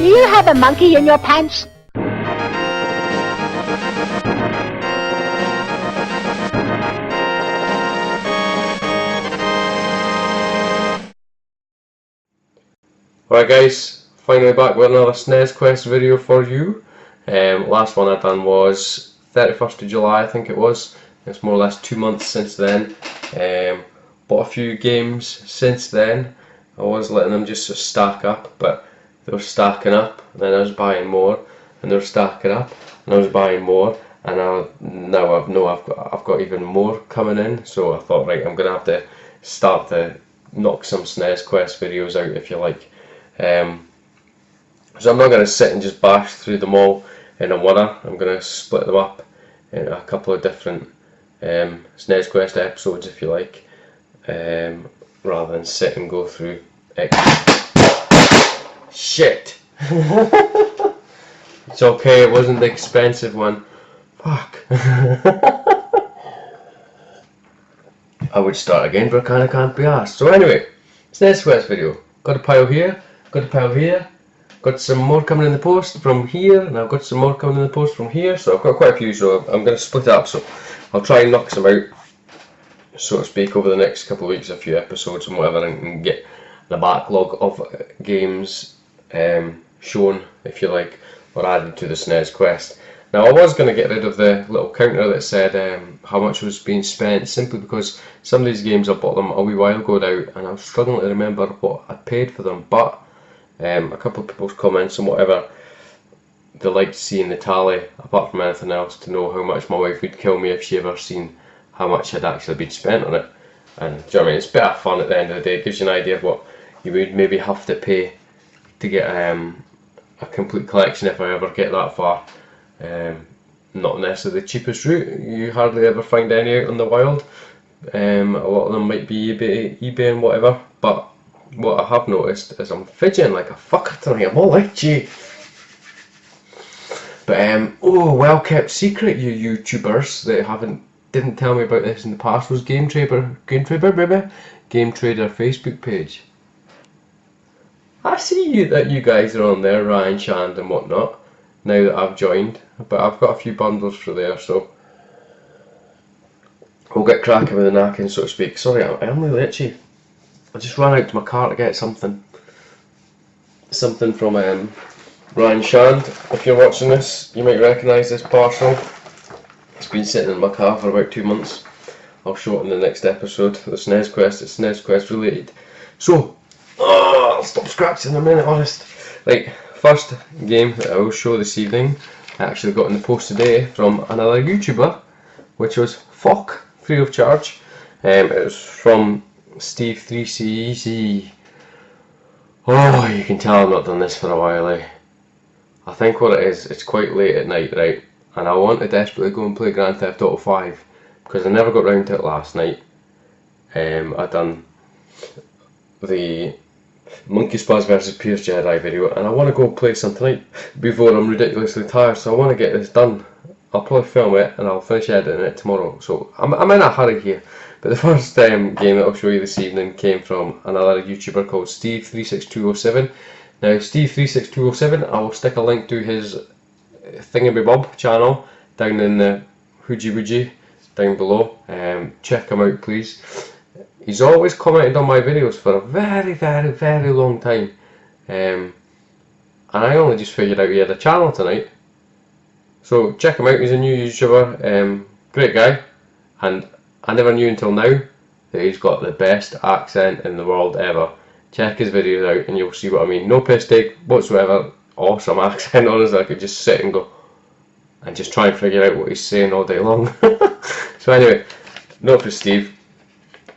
you have a monkey in your pants? Alright guys, finally back with another SNES Quest video for you. Last one I done was 31st of July, I think it was. It's more or less 2 months since then. Bought a few games since then. I was letting them just sort of stack up, but they were stacking up, and then I was buying more, and they were stacking up, and I was buying more, and now I've got even more coming in. So I thought, right, I'm gonna have to start to knock some SNES Quest videos out, if you like. So I'm not going to sit and just bash through them all in a whirl. I'm going to split them up into a couple of different SNES Quest episodes, if you like, rather than sit and go through shit. It's okay, it wasn't the expensive one. Fuck. I would start again, but I kinda can't be arsed. So anyway, SNES Quest video. Got a pile here, got a pile here, got some more coming in the post from here, and I've got some more coming in the post from here, so I've got quite a few, so I'm going to split it up, so I'll try and knock some out, so to speak, over the next couple of weeks, a few episodes and whatever, and get the backlog of games shown, if you like, or added to the SNES Quest. Now I was going to get rid of the little counter that said how much was being spent, simply because some of these games I bought them a wee while ago now, and I was struggling to remember what I paid for them, but a couple of people's comments and whatever, they liked seeing the tally, apart from anything else, to know how much my wife would kill me if she ever seen how much had actually been spent on it. And do you know what I mean, it's a bit of fun at the end of the day. It gives you an idea of what you would maybe have to pay to get a complete collection if I ever get that far. Not necessarily the cheapest route, you hardly ever find any out in the wild. A lot of them might be eBay and whatever, but what I have noticed is I'm fidgeting like a fucker tonight. I'm all itchy. But oh, well kept secret, you YouTubers that didn't tell me about this in the past, was Game Trader Facebook page. I see that you guys are on there, Ryan, Shand and whatnot, now that I've joined, but I've got a few bundles for there, so we'll get cracking with the knacking, so to speak. Sorry, I'm really itchy. I just ran out to my car to get something from Ryan Shand. If you're watching this, you might recognise this parcel. It's been sitting in my car for about 2 months. I'll show it in the next episode. The SNES Quest, it's SNES Quest related. So, I'll stop scratching in a minute, honest. Right, first game that I will show this evening, I actually got in the post today from another YouTuber, which was Fuck, free of charge. It was from Steve 3CEC. Oh, you can tell I've not done this for a while, eh? I think what it is, it's quite late at night, right? And I want to desperately go and play Grand Theft Auto 5, because I never got round to it last night. I done the Monkey Spaz vs Pierce Jedi video, and I want to go play some tonight before I'm ridiculously tired, so I want to get this done. I'll probably film it and I'll finish editing it tomorrow, so I'm in a hurry here. But the first game that I'll show you this evening came from another YouTuber called Steve36207. Now Steve36207, I will stick a link to his Thingamabob channel down in the Hoogie Woogie down below. Check him out, please. He's always commented on my videos for a very, very, very long time, and I only just figured out he had a channel tonight. So check him out, he's a new YouTuber, great guy, and I never knew until now that he's got the best accent in the world ever. Check his videos out and you'll see what I mean. No piss take whatsoever, awesome accent, honestly. I could just sit and go and just try and figure out what he's saying all day long. So anyway, note for Steve.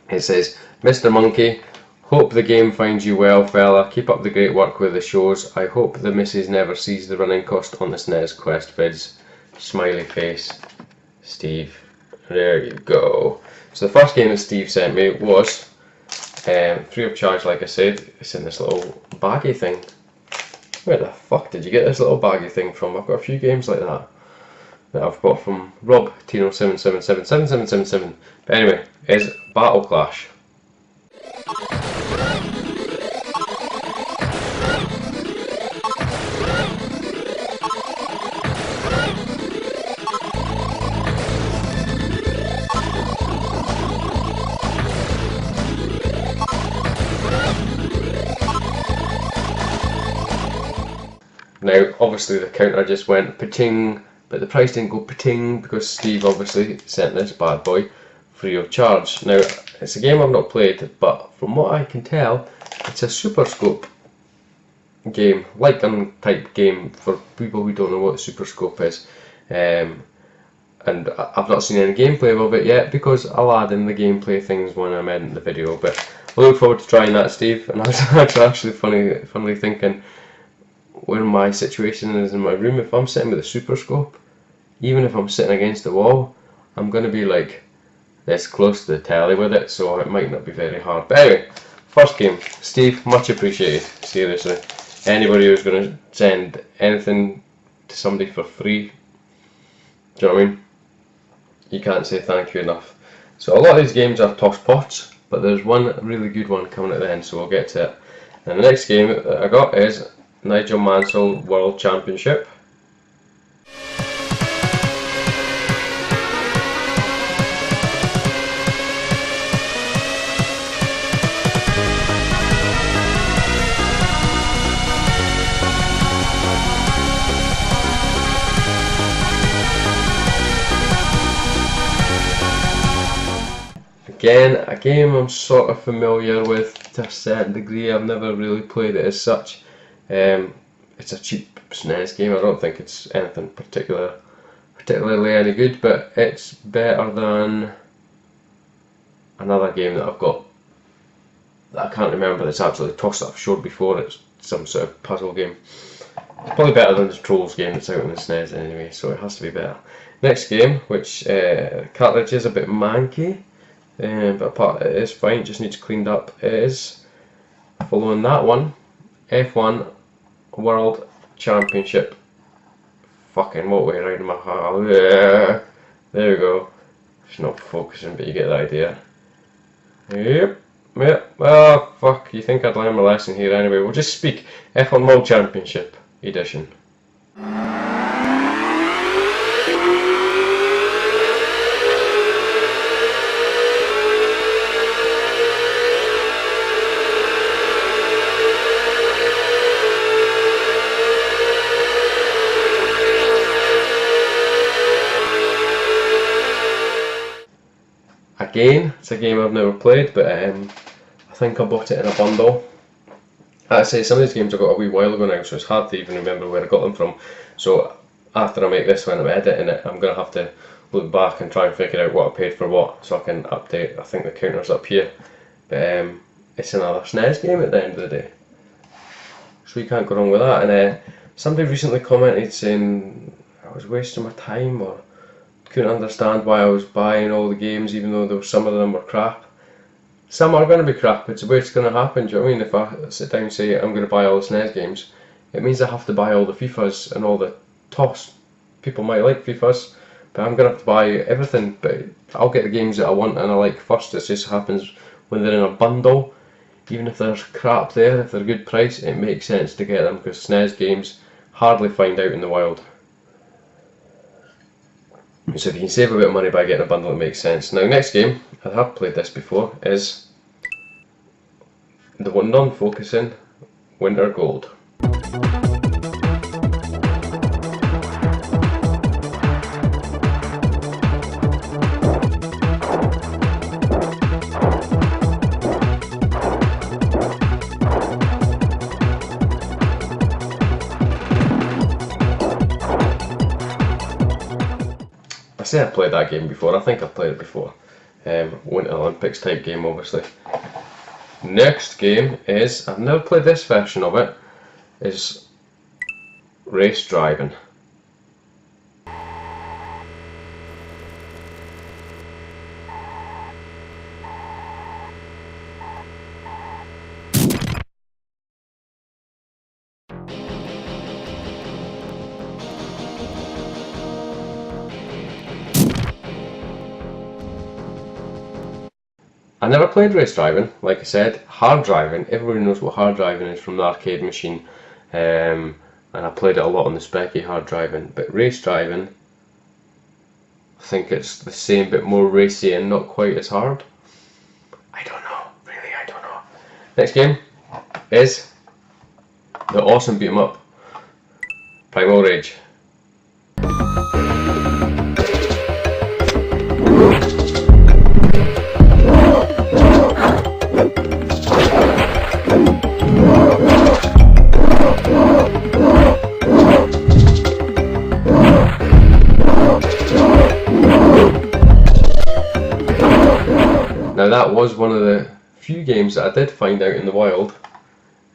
It says, Mr. Monkey, hope the game finds you well, fella. Keep up the great work with the shows. I hope the missus never sees the running cost on the SNES Quest vids. Smiley face. Steve. There you go. So the first game that Steve sent me was free of charge, like I said. It's in this little baggy thing. Where the fuck did you get this little baggy thing from? I've got a few games like that I've got from Rob Tino7777777. But anyway, it's Battle Clash. Now, obviously the counter just went pa-ting, but the price didn't go pa-ting because Steve obviously sent this bad boy free of charge. Now, it's a game I've not played, but from what I can tell, it's a Super Scope game, light gun type game for people who don't know what Super Scope is. And I've not seen any gameplay of it yet because I'll add in the gameplay things when I'm in the video. But I look forward to trying that, Steve. And I was actually funnily thinking where my situation is in my room. If I'm sitting with a Super Scope, even if I'm sitting against the wall, I'm going to be like this close to the telly with it, so it might not be very hard. But anyway, first game, Steve, much appreciated, seriously. Anybody who's going to send anything to somebody for free, do you know what I mean? You can't say thank you enough. So a lot of these games are toss pots, but there's one really good one coming at the end, so we'll get to it. And the next game that I got is Nigel Mansell World Championship. Again, a game I'm sort of familiar with to a certain degree. I've never really played it as such. It's a cheap SNES game. I don't think it's anything particularly any good, but it's better than another game that I've got that I can't remember that's actually tossed that I've showed before. It's some sort of puzzle game. It's probably better than the Trolls game that's out on the SNES anyway, so it has to be better. Next game, which cartridge is a bit manky. But apart it is fine, just needs cleaned up, is following that one, F1 World Championship. Fucking what way around my heart. Yeah, there we go. It's not focusing, but you get the idea. Yep. Oh fuck, you think I'd learn my lesson here anyway. We'll just speak F1 World Championship Edition. Again, it's a game I've never played, but I think I bought it in a bundle. Like I say, some of these games I got a wee while ago now, so it's hard to even remember where I got them from. So after I make this, when I'm editing it, I'm going to have to look back and try and figure out what I paid for what, so I can update. I think the counter's up here. But it's another SNES game at the end of the day, so you can't go wrong with that. And somebody recently commented saying I was wasting my time, or couldn't understand why I was buying all the games even though some of them were crap. Some are going to be crap, it's the way it's going to happen, do you know what I mean? If I sit down and say I'm going to buy all the SNES games, it means I have to buy all the FIFAs and all the TOS. People might like FIFAs, but I'm going to have to buy everything, but I'll get the games that I want and I like first. It just happens when they're in a bundle, even if there's crap there, if they're a good price, it makes sense to get them, because SNES games hardly find out in the wild. So if you can save a bit of money by getting a bundle, it makes sense. Now, next game, I have played this before, is the one non-focusing Winter Gold. I say I've played that game before, I think I've played it before. Winter Olympics type game, obviously. Next game is, I've never played this version of it, is Race Driving. I never played Race Driving, like I said. Hard Driving, everybody knows what Hard Driving is from the arcade machine, and I played it a lot on the Specky Hard Driving. But Race Driving, I think it's the same but more racy and not quite as hard. I don't know, really, I don't know. Next game is the awesome beat 'em up Primal Rage. Now that was one of the few games that I did find out in the wild.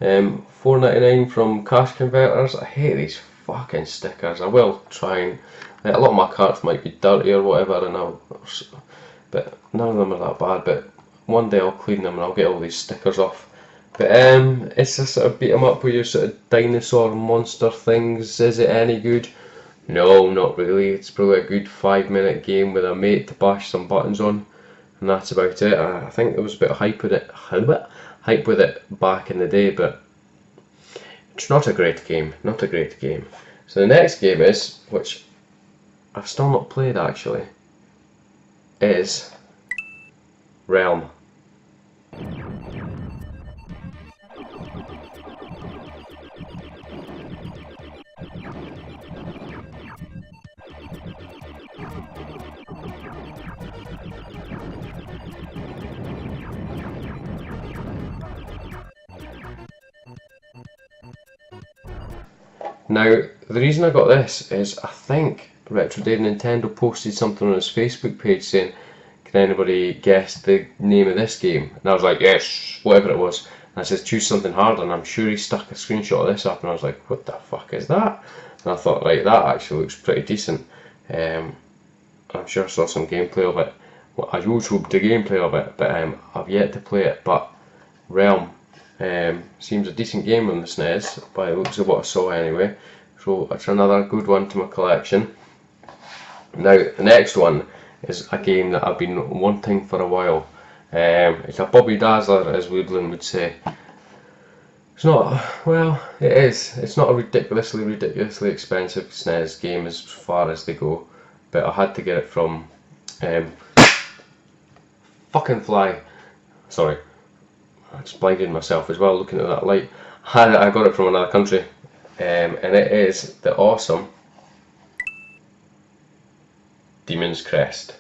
$4.99 from Cash Converters. I hate these fucking stickers. I will try and... a lot of my cards might be dirty or whatever, and but none of them are that bad. But one day I'll clean them and I'll get all these stickers off. But it's a sort of beat 'em up with your sort of dinosaur monster things. Is it any good? No, not really. It's probably a good 5-minute game with a mate to bash some buttons on, and that's about it. I think there was a bit of hype with it back in the day, but it's not a great game. Not a great game. So the next game is, which I've still not played actually, is Realm. Now, the reason I got this is I think Retro Dave Nintendo posted something on his Facebook page saying, can anybody guess the name of this game? And I was like, yes, whatever it was. And I said, choose something hard, and I'm sure he stuck a screenshot of this up, and I was like, what the fuck is that? And I thought, right, that actually looks pretty decent. I'm sure I saw some gameplay of it. Well, I YouTube the gameplay of it, but I've yet to play it. But Realm seems a decent game on the SNES, by the looks of what I saw anyway. So it's another good one to my collection. Now the next one is a game that I've been wanting for a while. It's a Bobby Dazzler, as Woodland would say. It's not, well, it is. It's not a ridiculously expensive SNES game as far as they go, but I had to get it from fucking fly. Sorry, I just blinded myself as well looking at that light. I got it from another country, and it is the awesome Demon's Crest.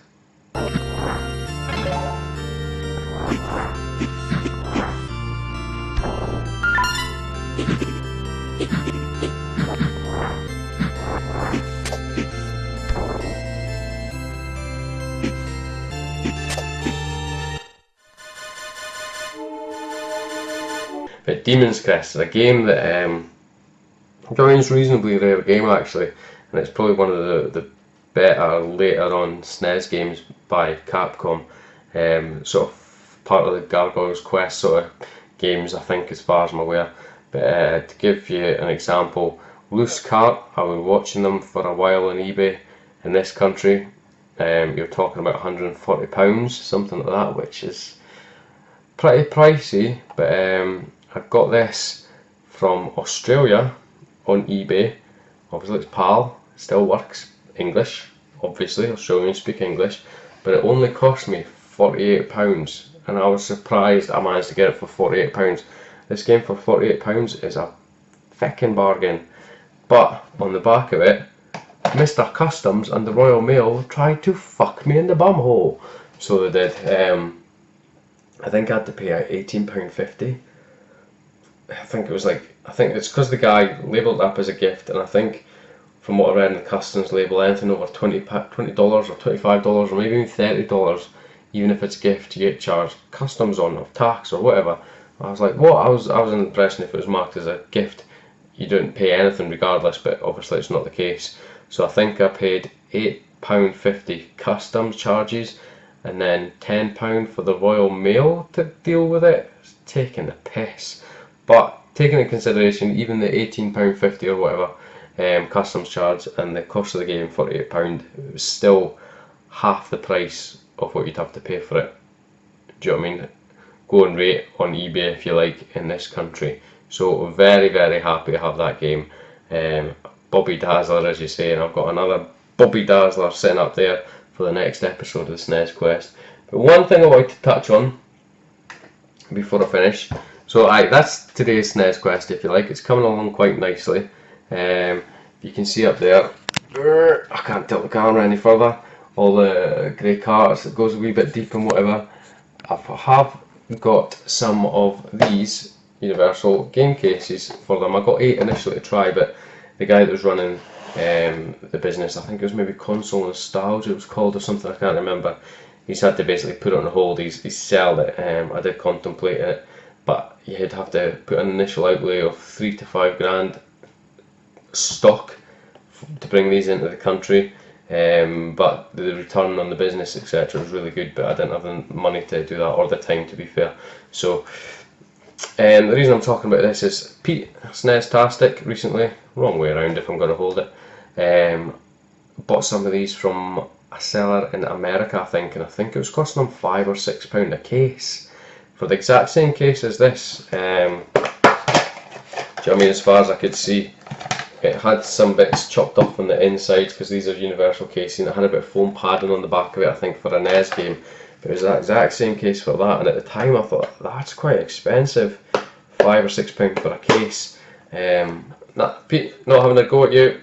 But Demon's Crest is a game that joins reasonably rare game actually, and it's probably one of the better later on SNES games by Capcom. Sort of part of the Gargoyle's Quest sort of games, I think, as far as I'm aware. But to give you an example, Loose Cart, I was watching them for a while on eBay in this country. You're talking about £140, something like that, which is pretty pricey. But I got this from Australia on eBay. Obviously it's PAL, it still works. English, obviously, Australians speak English, but it only cost me £48, and I was surprised I managed to get it for £48. This game for £48 is a feckin' bargain, but on the back of it, Mr. Customs and the Royal Mail tried to fuck me in the bumhole. So they did. I think I had to pay £18.50. I think it's because the guy labelled it up as a gift, and I think from what I read in the customs label, anything over $20 or $25 or maybe even $30, even if it's a gift, you get charged customs on, or tax or whatever. I was like, what? I was under the impression if it was marked as a gift, you don't pay anything regardless, but obviously it's not the case. So I think I paid £8.50 customs charges, and then £10 for the Royal Mail to deal with it. It's taking the piss. But taking into consideration even the £18.50 or whatever customs charge and the cost of the game, £48, it was still half the price of what you'd have to pay for it. Do you know what I mean? Going rate on eBay if you like in this country. So very, very happy to have that game. Bobby Dazzler, as you say, and I've got another Bobby Dazzler sitting up there for the next episode of the SNES Quest. But one thing I wanted to touch on before I finish. So that's today's SNES Quest, if you like. It's coming along quite nicely. you can see up there, I can't tilt the camera any further, all the grey carts, it goes a wee bit deep and whatever. I have got some of these Universal game cases for them. I got 8 initially to try, but the guy that was running the business, I think it was maybe Console Nostalgia it was called or something, I can't remember, he's had to basically put it on hold. He's sell it. I did contemplate it, but you'd have to put an initial outlay of 3 to 5 grand stock to bring these into the country, but the return on the business etc was really good, but I didn't have the money to do that, or the time, to be fair. So the reason I'm talking about this is Pete SNES-tastic recently, wrong way around if I'm going to hold it, bought some of these from a seller in America, I think, and I think it was costing them £5 or £6 a case for the exact same case as this. Do you know what I mean? As far as I could see, it had some bits chopped off on the inside because these are universal casing. It had a bit of foam padding on the back of it, I think, for a NES game. But it was that exact same case for that, and at the time I thought, that's quite expensive, £5 or £6 for a case. Pete, not having a go at you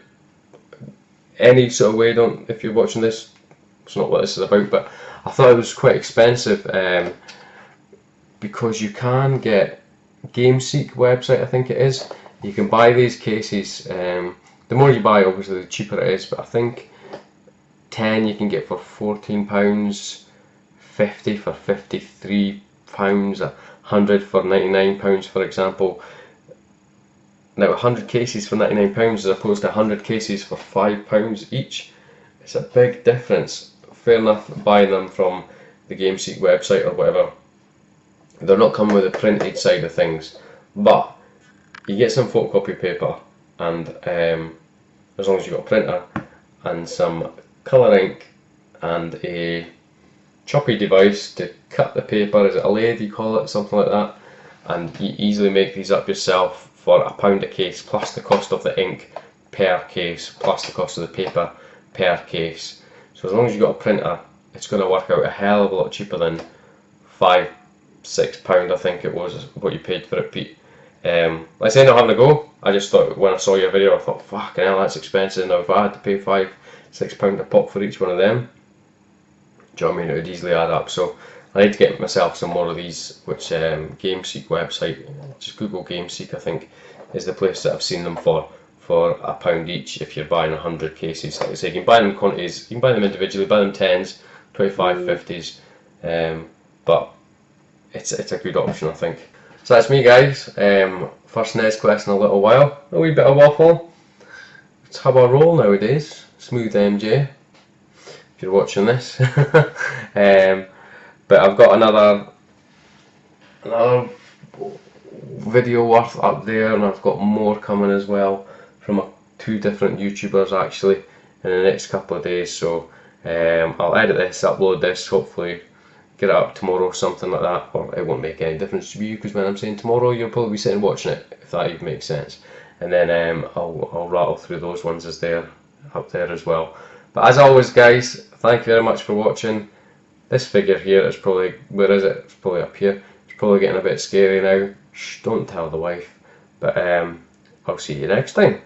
any sort of way, don't, if you're watching this, it's not what this is about, but I thought it was quite expensive, because you can get GameSeek website, I think it is, you can buy these cases. The more you buy, obviously the cheaper it is, but I think 10 you can get for £14, 50 for £53, 100 for £99, for example. Now 100 cases for £99 as opposed to 100 cases for £5 each, it's a big difference. Fair enough buying them from the GameSeek website or whatever, they're not coming with the printed side of things, but you get some photocopy paper, and as long as you've got a printer and some colour ink and a choppy device to cut the paper, is it a lathe you call it, something like that, and you easily make these up yourself for £1 a case, plus the cost of the ink per case, plus the cost of the paper per case. So as long as you've got a printer, it's going to work out a hell of a lot cheaper than £5, £6 I think it was what you paid for it, Pete. Like I say, not having a go, I just thought when I saw your video, I thought, fucking hell, that's expensive. Now if I had to pay £5, £6 a pop for each one of them, do you know what I mean, it would easily add up. So I need to get myself some more of these, which GameSeek website, just Google GameSeek, I think, is the place that I've seen them for £1 each if you're buying 100 cases. Like I say, you can buy them in quantities, you can buy them individually, buy them 10s, 25, 50s, but it's a good option, I think. So that's me, guys. First SNES quest in a little while. A wee bit of waffle. It's how I roll nowadays. Smooth MJ, if you're watching this. But I've got another video worth up there, and I've got more coming as well from 2 different YouTubers actually in the next couple of days. So I'll edit this, upload this, hopefully get it up tomorrow, something like that, or it won't make any difference to you because when I'm saying tomorrow you'll probably be sitting watching it, if that even makes sense, and then I'll rattle through those ones as they're up there as well. But as always, guys, thank you very much for watching. This figure here is probably, where is it? It's probably up here. It's probably getting a bit scary now. Shh, don't tell the wife. But I'll see you next time.